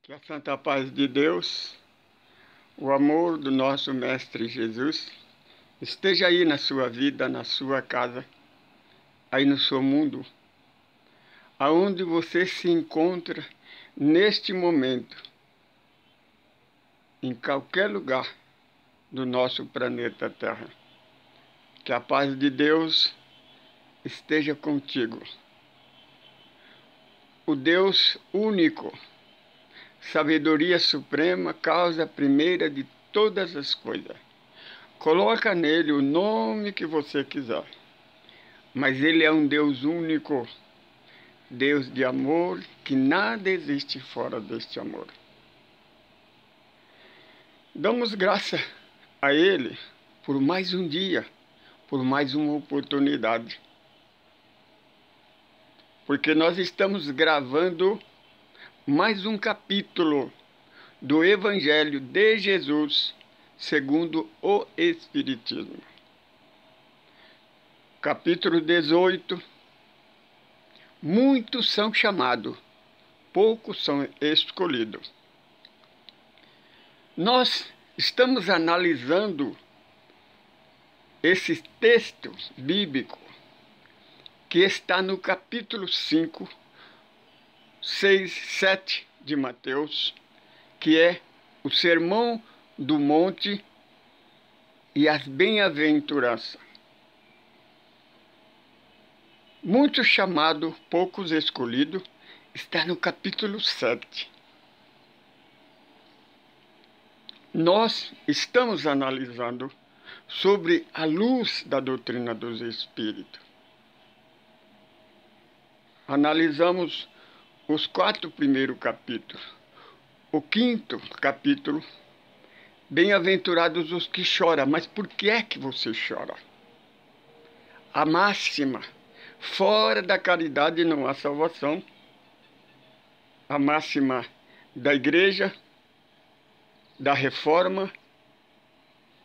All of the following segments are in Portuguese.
Que a santa paz de Deus, o amor do nosso Mestre Jesus, esteja aí na sua vida, na sua casa, aí no seu mundo, aonde você se encontra neste momento, em qualquer lugar do nosso planeta Terra. Que a paz de Deus esteja contigo. O Deus único, sabedoria suprema, causa primeira de todas as coisas. Coloca nele o nome que você quiser. Mas ele é um Deus único, Deus de amor, que nada existe fora deste amor. Damos graça a ele por mais um dia, por mais uma oportunidade. Porque nós estamos gravando mais um capítulo do Evangelho de Jesus segundo o Espiritismo. Capítulo 18. Muitos são chamados, poucos são escolhidos. Nós estamos analisando esse texto bíblico que está no capítulo 5, 6, 7 de Mateus, que é o Sermão do Monte e as bem-aventuranças. Muitos chamados, poucos escolhidos, está no capítulo 7. Nós estamos analisando sobre a luz da doutrina dos Espíritos. Analisamos os 4 primeiros capítulos. O 5º capítulo, bem-aventurados os que choram. Mas por que é que você chora? A máxima, fora da caridade não há salvação. A máxima da igreja, da reforma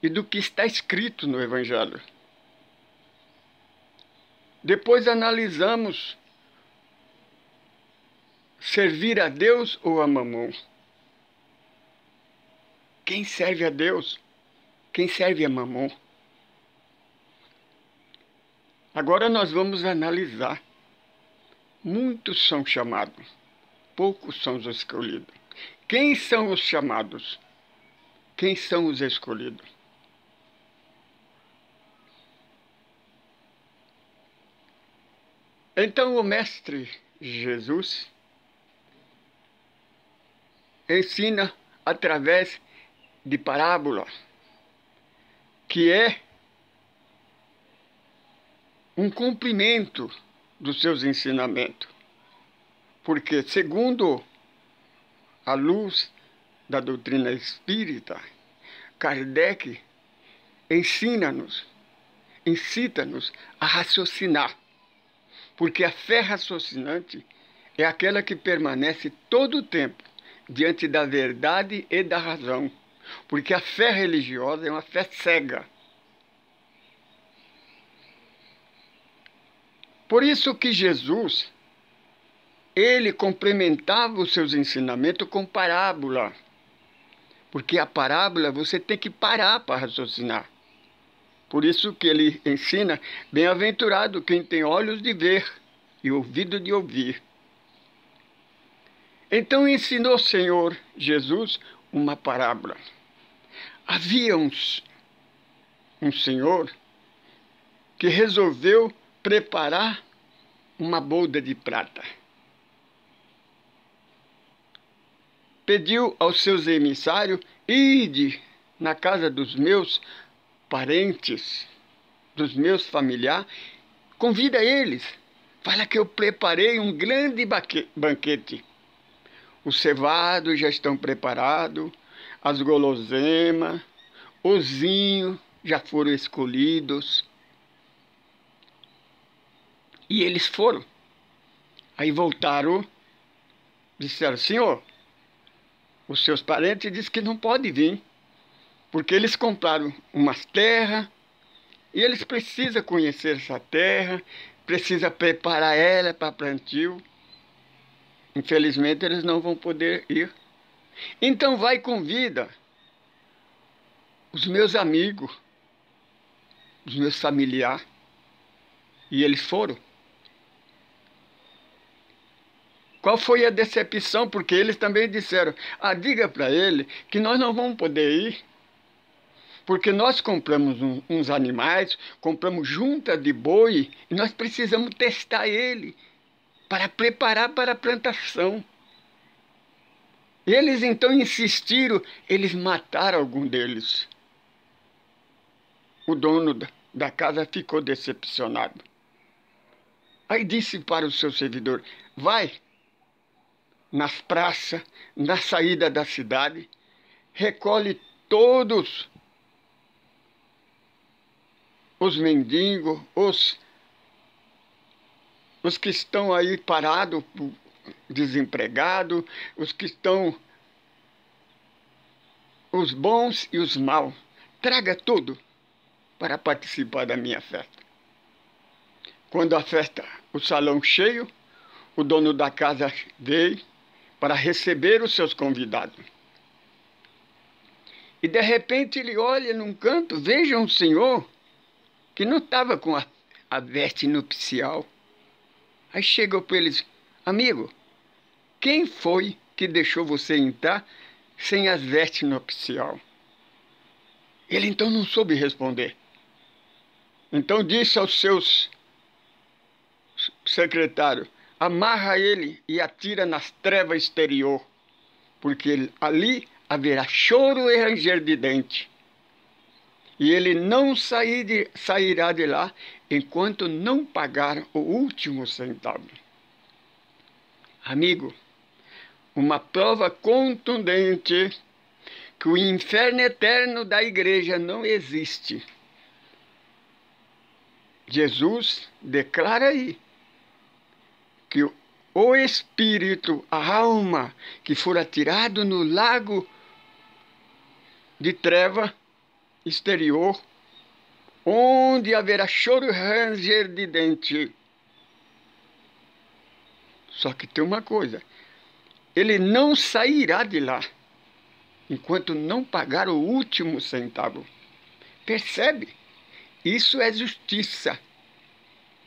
e do que está escrito no Evangelho. Depois analisamos servir a Deus ou a Mamon. Quem serve a Deus? Quem serve a Mamon? Agora nós vamos analisar. Muitos são chamados, poucos são os escolhidos. Quem são os chamados? Quem são os escolhidos? Então o Mestre Jesus ensina através de parábola, que é um cumprimento dos seus ensinamentos. Porque, segundo a luz da doutrina espírita, Kardec ensina-nos, incita-nos a raciocinar. Porque a fé raciocinante é aquela que permanece todo o tempo diante da verdade e da razão. Porque a fé religiosa é uma fé cega. Por isso que Jesus, ele complementava os seus ensinamentos com parábola. Porque a parábola você tem que parar para raciocinar. Por isso que ele ensina, bem-aventurado quem tem olhos de ver e ouvido de ouvir. Então ensinou o Senhor Jesus uma parábola. Havia um senhor que resolveu preparar uma bolda de prata. Pediu aos seus emissários, ide na casa dos meus parentes, dos meus familiares, convida eles. Fala que eu preparei um grande banquete. Os cevados já estão preparados, as guloseimas, os vinhos já foram escolhidos. E eles foram. Aí voltaram, disseram, Senhor, os seus parentes dizem que não pode vir, porque eles compraram umas terras, e eles precisam conhecer essa terra, precisam preparar ela para plantio. Infelizmente eles não vão poder ir. Então vai e convida os meus amigos, os meus familiares. E eles foram. Qual foi a decepção? Porque eles também disseram, diga para ele que nós não vamos poder ir, porque nós compramos uns animais, compramos junta de boi, e nós precisamos testar ele para preparar para a plantação. Eles então insistiram, eles mataram algum deles. O dono da casa ficou decepcionado. Aí disse para o seu servidor, vai nas praças, na saída da cidade, recolhe todos os mendigos, os que estão aí parados, desempregados, os que estão, os bons e os maus. Traga tudo para participar da minha festa. Quando a festa, o salão cheio, o dono da casa veio para receber os seus convidados. E de repente ele olha num canto, veja um senhor que não estava com a veste nupcial. Aí chega para eles, amigo, quem foi que deixou você entrar sem as vestes nupcial? Ele então não soube responder. Então disse aos seus secretários, amarra ele e atira nas trevas exterior, porque ali haverá choro e ranger de dente. E ele não sairá de lá enquanto não pagar o último centavo. Amigo, uma prova contundente que o inferno eterno da igreja não existe. Jesus declara aí que o espírito, a alma que for atirado no lago de treva exterior, onde haverá choro e ranger de dente. Só que tem uma coisa, ele não sairá de lá enquanto não pagar o último centavo. Percebe? Isso é justiça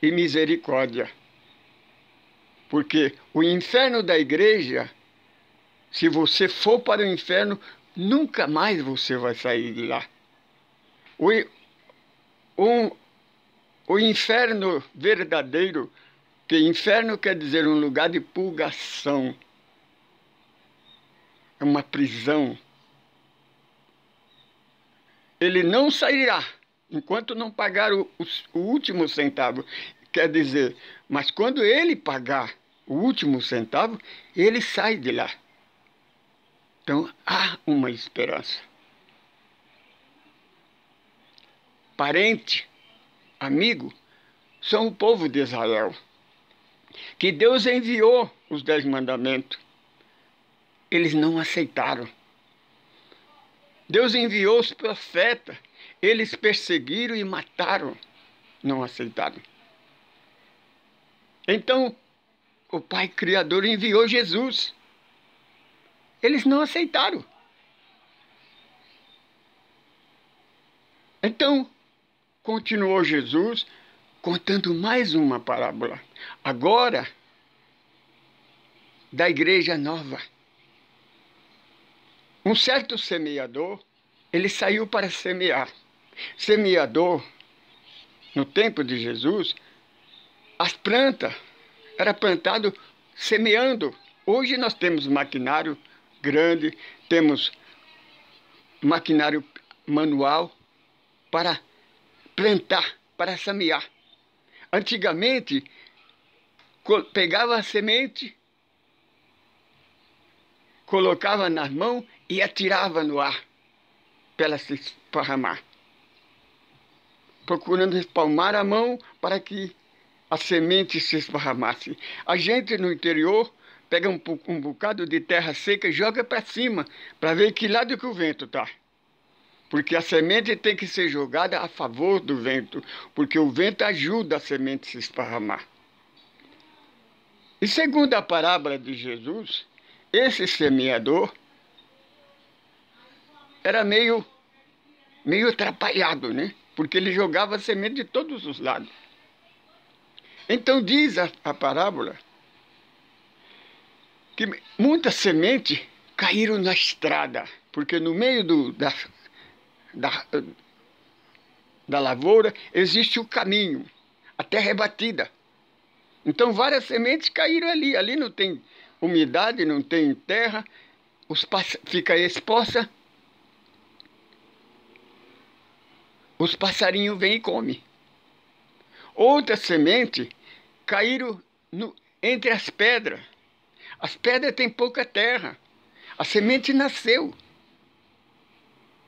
e misericórdia. Porque o inferno da igreja, se você for para o inferno, nunca mais você vai sair de lá. O inferno verdadeiro, que inferno quer dizer um lugar de purgação, é uma prisão. Ele não sairá enquanto não pagar o último centavo. Quer dizer, mas quando ele pagar o último centavo, ele sai de lá. Então há uma esperança. Parente, amigo, são o povo de Israel, que Deus enviou os 10 mandamentos. Eles não aceitaram. Deus enviou os profetas, eles perseguiram e mataram, não aceitaram. Então, o Pai Criador enviou Jesus. Eles não aceitaram. Então, continuou Jesus contando mais uma parábola. Agora, da igreja nova. Um certo semeador, ele saiu para semear. Semeador, no tempo de Jesus, as plantas eram plantadas semeando. Hoje nós temos maquinário grande, temos maquinário manual para plantar, para semear. Antigamente, pegava a semente, colocava nas mãos e atirava no ar para ela se esparramar, procurando espalmar a mão para que a semente se esparramasse. A gente no interior pega um bocado de terra seca e joga para cima, para ver que lado que o vento está. Porque a semente tem que ser jogada a favor do vento, porque o vento ajuda a semente a se esparramar. E segundo a parábola de Jesus, esse semeador era meio atrapalhado, né? Porque ele jogava semente de todos os lados. Então diz a parábola que muitas sementes caíram na estrada, porque no meio da lavoura existe o caminho, a terra é batida. Então várias sementes caíram ali. Ali não tem umidade, não tem terra, fica exposta. Os passarinhos vêm e comem. Outras sementes caíram entre as pedras. As pedras têm pouca terra. A semente nasceu,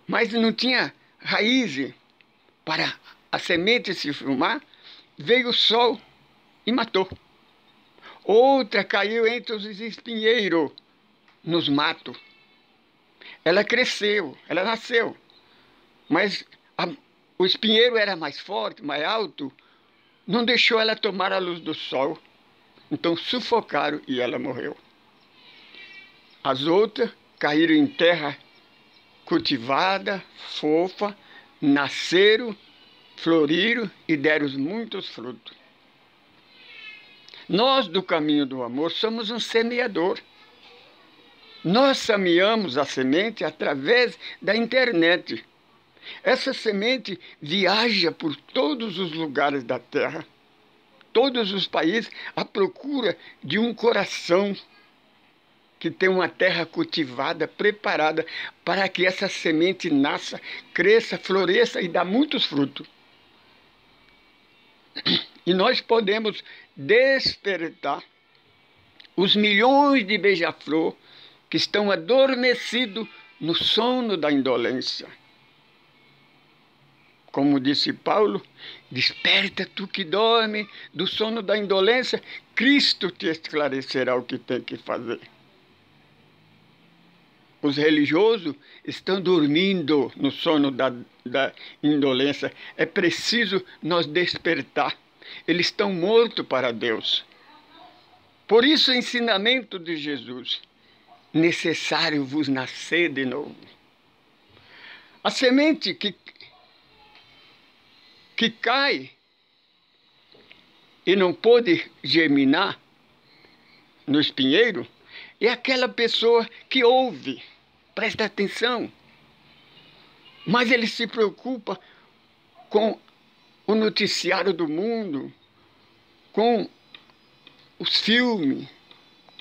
mas não tinha raiz para a semente se formar. Veio o sol e matou. Outra caiu entre os espinheiros, nos matos. Ela cresceu, ela nasceu, mas o espinheiro era mais forte, mais alto, não deixou ela tomar a luz do sol. Então sufocaram e ela morreu. As outras caíram em terra cultivada, fofa, nasceram, floriram e deram muitos frutos. Nós do caminho do amor somos um semeador. Nós semeamos a semente através da internet. Essa semente viaja por todos os lugares da terra, todos os países, à procura de um coração que tem uma terra cultivada, preparada para que essa semente nasça, cresça, floresça e dê muitos frutos. E nós podemos despertar os milhões de beija-flor que estão adormecidos no sono da indolência. Como disse Paulo, desperta tu que dorme do sono da indolência, Cristo te esclarecerá o que tem que fazer. Os religiosos estão dormindo no sono da indolência. É preciso nós despertar. Eles estão mortos para Deus. Por isso o ensinamento de Jesus: necessário vos nascer de novo. A semente que cai e não pôde germinar no espinheiro é aquela pessoa que ouve, presta atenção, mas ele se preocupa com o noticiário do mundo, com os filmes,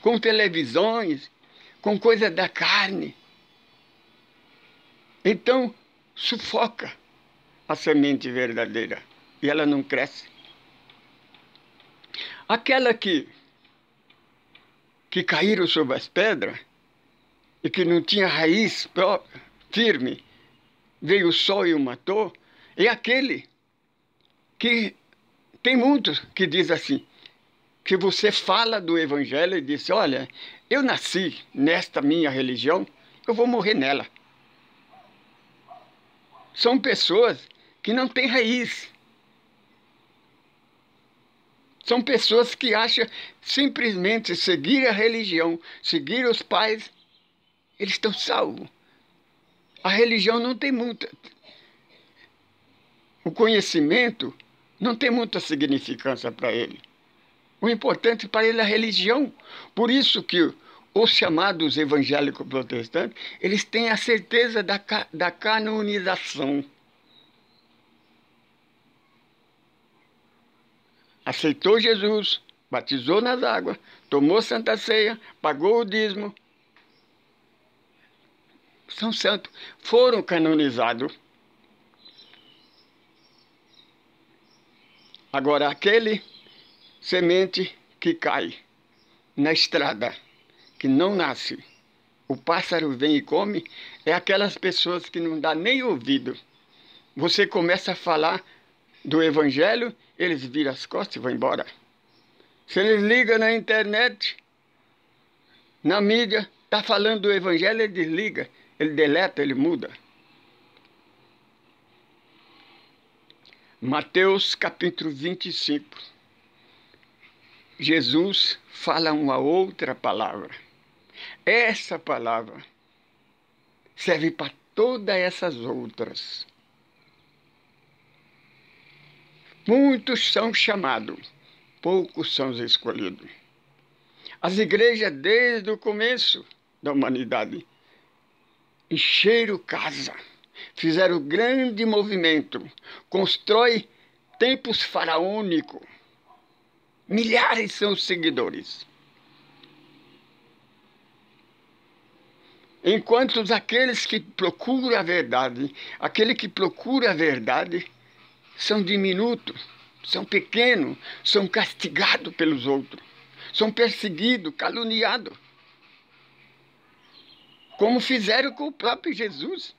com televisões, com coisas da carne. Então, sufoca a semente verdadeira e ela não cresce. Aquela que caíram sobre as pedras e que não tinha raiz firme, veio o sol e o matou, é aquele que tem muitos que diz assim, que você fala do evangelho e diz: olha, eu nasci nesta minha religião, eu vou morrer nela. São pessoas que não têm raiz. São pessoas que acham simplesmente seguir a religião, seguir os pais, eles estão salvos. A religião não tem muita... O conhecimento não tem muita significância para ele. O importante para ele é a religião. Por isso que os chamados evangélicos protestantes, eles têm a certeza da canonização. Aceitou Jesus, batizou nas águas, tomou Santa Ceia, pagou o dízimo. São santos, foram canonizados. Agora, aquele semente que cai na estrada, que não nasce, o pássaro vem e come, é aquelas pessoas que não dá nem ouvido. Você começa a falar do evangelho, eles viram as costas e vão embora. Se eles ligam na internet, na mídia, está falando do evangelho, ele desliga, ele deleta, ele muda. Mateus capítulo 25. Jesus fala uma outra palavra. Essa palavra serve para todas essas outras. Muitos são chamados, poucos são os escolhidos. As igrejas, desde o começo da humanidade, encheram casa, fizeram grande movimento, constrói templos faraônicos. Milhares são os seguidores. Enquanto aqueles que procuram a verdade, são diminutos, são pequenos, são castigados pelos outros, são perseguidos, caluniados. Como fizeram com o próprio Jesus.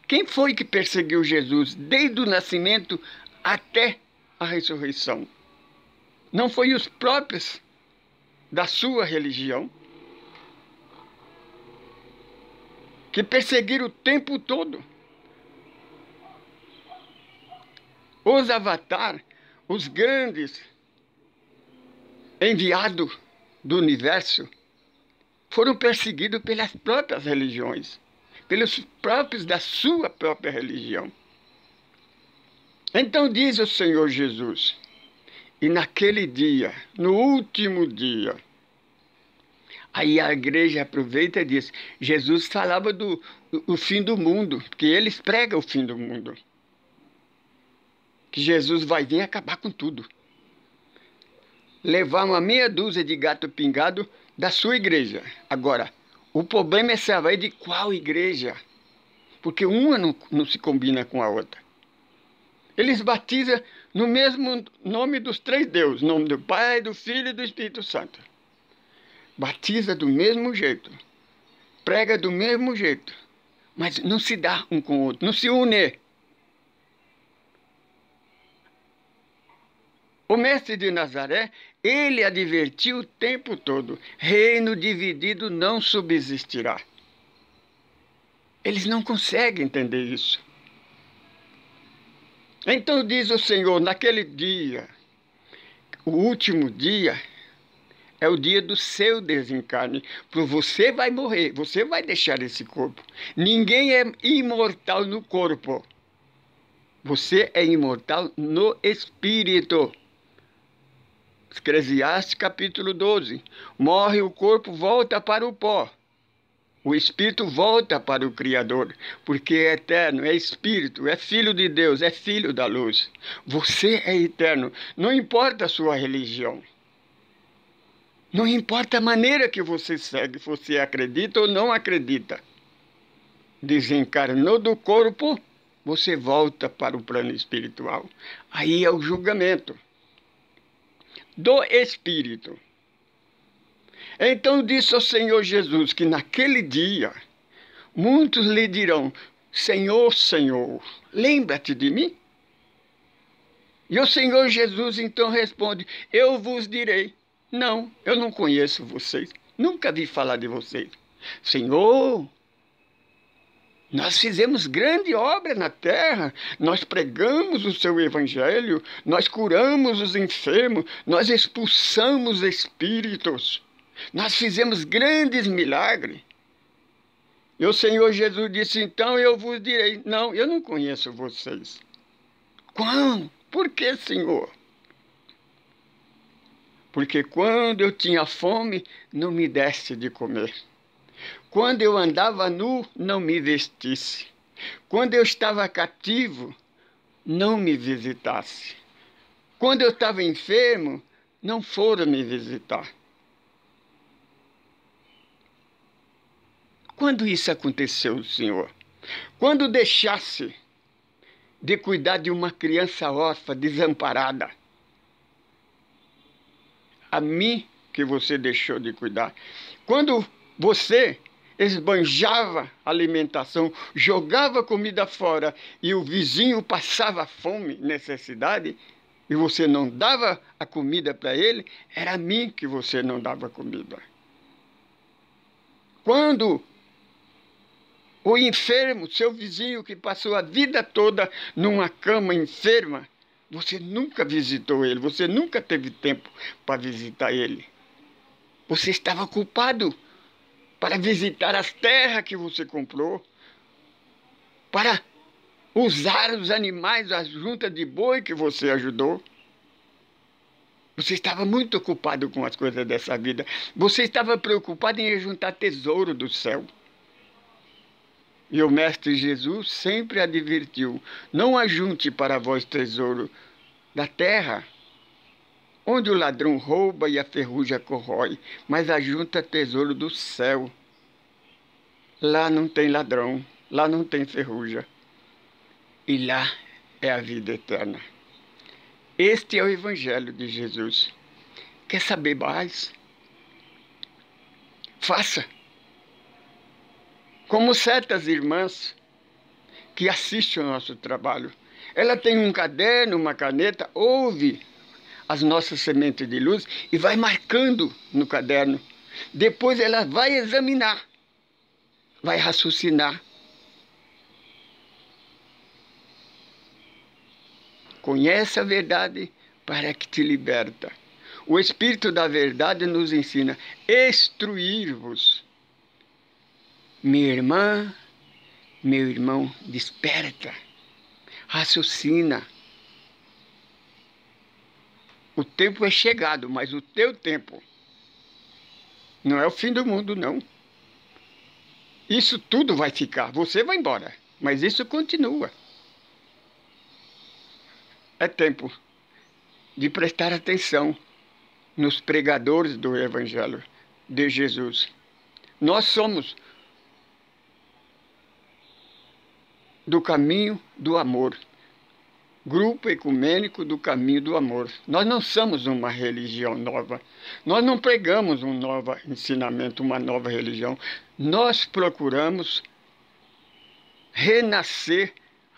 Quem foi que perseguiu Jesus desde o nascimento até a ressurreição? Não foi os próprios da sua religião? Que perseguiram o tempo todo. Os avatares, os grandes enviados do universo, foram perseguidos pelas próprias religiões, pelos próprios da sua própria religião. Então diz o Senhor Jesus, e naquele dia, no último dia, aí a igreja aproveita e diz, Jesus falava do fim do mundo, porque eles pregam o fim do mundo. Que Jesus vai vir acabar com tudo. Levar uma meia dúzia de gato pingado da sua igreja. Agora, o problema é saber de qual igreja. Porque uma não se combina com a outra. Eles batizam no mesmo nome dos três deuses. Nome do Pai, do Filho e do Espírito Santo. Batiza do mesmo jeito. Prega do mesmo jeito. Mas não se dá um com o outro. Não se une. O mestre de Nazaré, ele advertiu o tempo todo, reino dividido não subsistirá. Eles não conseguem entender isso. Então diz o Senhor, naquele dia, o último dia, é o dia do seu desencarne. Porque você vai morrer, você vai deixar esse corpo. Ninguém é imortal no corpo. Você é imortal no espírito. Eclesiastes capítulo 12. Morre o corpo, volta para o pó. O espírito volta para o Criador, porque é eterno, é espírito, é filho de Deus, é filho da luz. Você é eterno, não importa a sua religião. Não importa a maneira que você segue, você acredita ou não acredita. Desencarnou do corpo, você volta para o plano espiritual. Aí é o julgamento do Espírito. Então disse o Senhor Jesus que naquele dia muitos lhe dirão, Senhor, Senhor, lembra-te de mim? E o Senhor Jesus então responde, eu vos direi, não, eu não conheço vocês, nunca vi falar de vocês. Senhor, nós fizemos grande obra na terra, nós pregamos o seu evangelho, nós curamos os enfermos, nós expulsamos espíritos, nós fizemos grandes milagres. E o Senhor Jesus disse, então eu vos direi, não, eu não conheço vocês. Quando? Por que, Senhor? Porque quando eu tinha fome, não me deste de comer. Quando eu andava nu, não me vestisse. Quando eu estava cativo, não me visitasse. Quando eu estava enfermo, não foram me visitar. Quando isso aconteceu, Senhor? Quando deixasse de cuidar de uma criança órfã, desamparada. A mim que você deixou de cuidar. Quando você esbanjava alimentação, jogava comida fora e o vizinho passava fome, necessidade, e você não dava a comida para ele, era a mim que você não dava comida. Quando o enfermo, seu vizinho que passou a vida toda numa cama enferma, você nunca visitou ele, você nunca teve tempo para visitar ele. Você estava ocupado para visitar as terras que você comprou, para usar os animais, as juntas de boi que você ajudou. Você estava muito ocupado com as coisas dessa vida. Você estava preocupado em juntar tesouro do céu. E o Mestre Jesus sempre advertiu: não ajunte para vós tesouro da terra, onde o ladrão rouba e a ferrugem corrói, mas ajunta tesouro do céu. Lá não tem ladrão, lá não tem ferrugem. E lá é a vida eterna. Este é o Evangelho de Jesus. Quer saber mais? Faça. Como certas irmãs que assistem ao nosso trabalho. Ela tem um caderno, uma caneta, ouve as nossas sementes de luz e vai marcando no caderno. Depois ela vai examinar, vai raciocinar. Conhece a verdade para que te liberta. O Espírito da verdade nos ensina a instruir-vos. Minha irmã, meu irmão, desperta, raciocina. O tempo é chegado, mas o teu tempo não é o fim do mundo, não. Isso tudo vai ficar, você vai embora, mas isso continua. É tempo de prestar atenção nos pregadores do Evangelho de Jesus. Nós somos do caminho do amor, grupo ecumênico do caminho do amor. Nós não somos uma religião nova. Nós não pregamos um novo ensinamento, uma nova religião. Nós procuramos renascer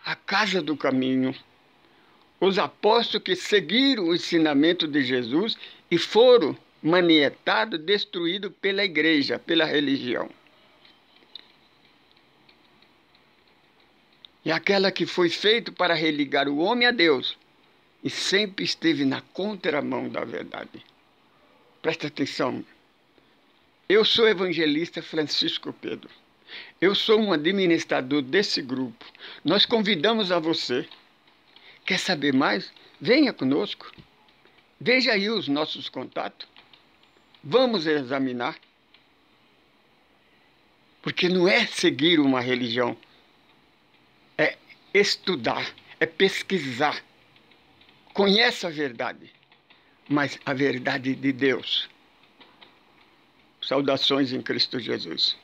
a casa do caminho. Os apóstolos que seguiram o ensinamento de Jesus e foram manietados, destruídos pela igreja, pela religião. E aquela que foi feita para religar o homem a Deus e sempre esteve na contramão da verdade. Presta atenção. Eu sou evangelista Francisco Pedro. Eu sou um administrador desse grupo. Nós convidamos a você. Quer saber mais? Venha conosco. Veja aí os nossos contatos. Vamos examinar. Porque não é seguir uma religião. É estudar, é pesquisar. Conhece a verdade, mas a verdade de Deus. Saudações em Cristo Jesus.